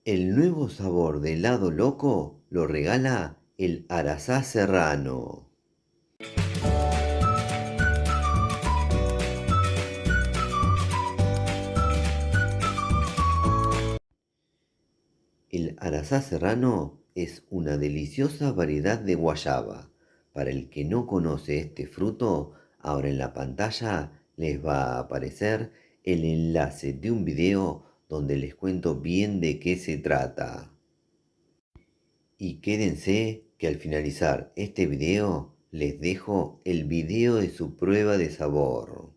El nuevo sabor de helado loco lo regala el Arazá Serrano. El Arazá Serrano es una deliciosa variedad de guayaba. Para el que no conoce este fruto, ahora en la pantalla les va a aparecer el enlace de un video donde les cuento bien de qué se trata. Y quédense que al finalizar este video les dejo el video de su prueba de sabor.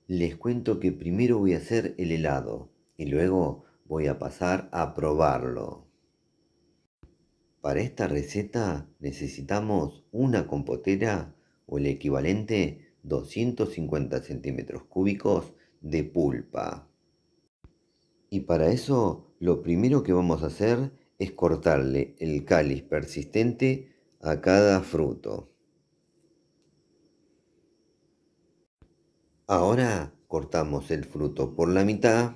Les cuento que primero voy a hacer el helado y luego voy a pasar a probarlo. Para esta receta necesitamos una compotera o el equivalente 250 centímetros cúbicos de pulpa. Y para eso lo primero que vamos a hacer es cortarle el cáliz persistente a cada fruto. Ahora cortamos el fruto por la mitad,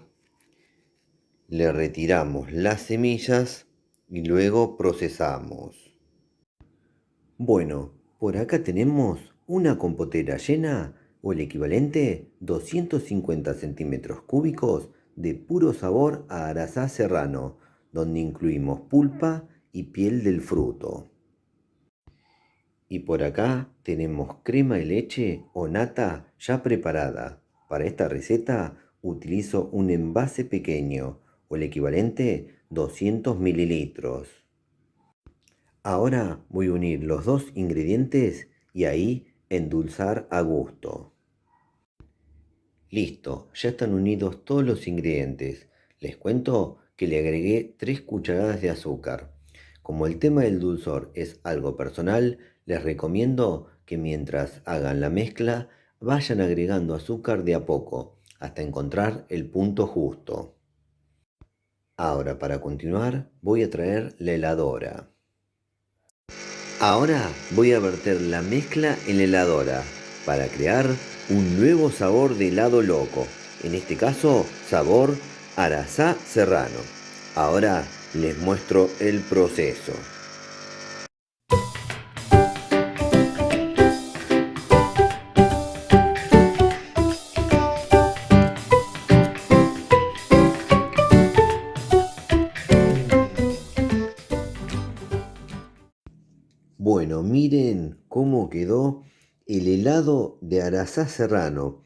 le retiramos las semillas y luego procesamos. Bueno, por acá tenemos una compotera llena o el equivalente 250 centímetros cúbicos de puro sabor a Arazá Serrano, donde incluimos pulpa y piel del fruto. Y por acá tenemos crema de leche o nata ya preparada. Para esta receta utilizo un envase pequeño o el equivalente 200 mililitros. Ahora voy a unir los dos ingredientes y ahí endulzar a gusto. Listo, ya están unidos todos los ingredientes. Les cuento que le agregué 3 cucharadas de azúcar. Como el tema del dulzor es algo personal, les recomiendo que mientras hagan la mezcla vayan agregando azúcar de a poco hasta encontrar el punto justo. Ahora para continuar voy a traer la heladora. Ahora voy a verter la mezcla en la heladora para crear un nuevo sabor de helado loco, en este caso sabor Arazá Serrano. Ahora les muestro el proceso. Bueno, miren cómo quedó el helado de Arazá Serrano,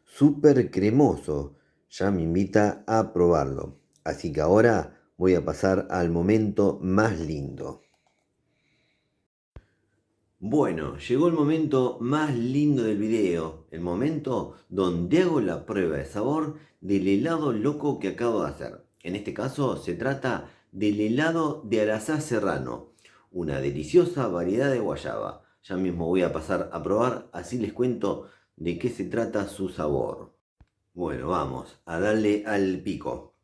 súper cremoso, ya me invita a probarlo. Así que ahora voy a pasar al momento más lindo. Bueno, llegó el momento más lindo del video, el momento donde hago la prueba de sabor del helado loco que acabo de hacer. En este caso se trata del helado de Arazá Serrano, una deliciosa variedad de guayaba. Ya mismo voy a pasar a probar, así les cuento de qué se trata su sabor. Bueno, vamos a darle al pico.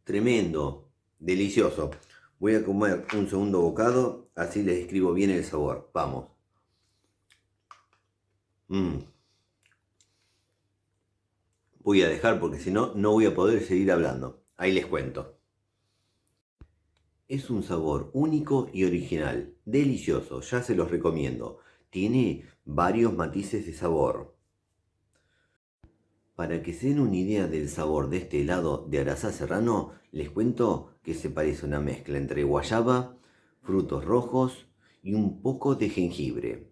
Tremendo, delicioso. Voy a comer un segundo bocado, así les describo bien el sabor. Vamos. Voy a dejar porque si no, no voy a poder seguir hablando. Ahí les cuento. Es un sabor único y original, delicioso, ya se los recomiendo. Tiene varios matices de sabor. Para que se den una idea del sabor de este helado de Arazá Serrano, les cuento que se parece a una mezcla entre guayaba, frutos rojos y un poco de jengibre.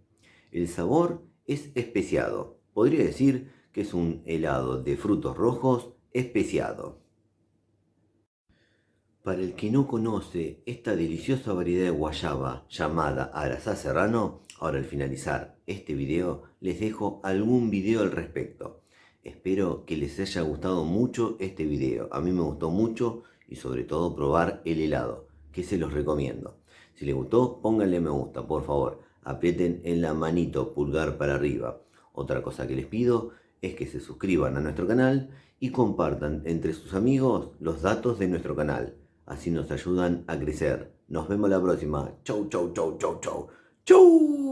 El sabor es especiado. Podría decir que es un helado de frutos rojos especiado. Para el que no conoce esta deliciosa variedad de guayaba llamada Arazá Serrano, ahora al finalizar este video les dejo algún video al respecto. Espero que les haya gustado mucho este video. A mí me gustó mucho y sobre todo probar el helado, que se los recomiendo. Si les gustó, pónganle me gusta, por favor. Aprieten en la manito pulgar para arriba. Otra cosa que les pido es que se suscriban a nuestro canal y compartan entre sus amigos los datos de nuestro canal. Así nos ayudan a crecer. Nos vemos la próxima. Chau, chau, chau, chau, chau. Chau.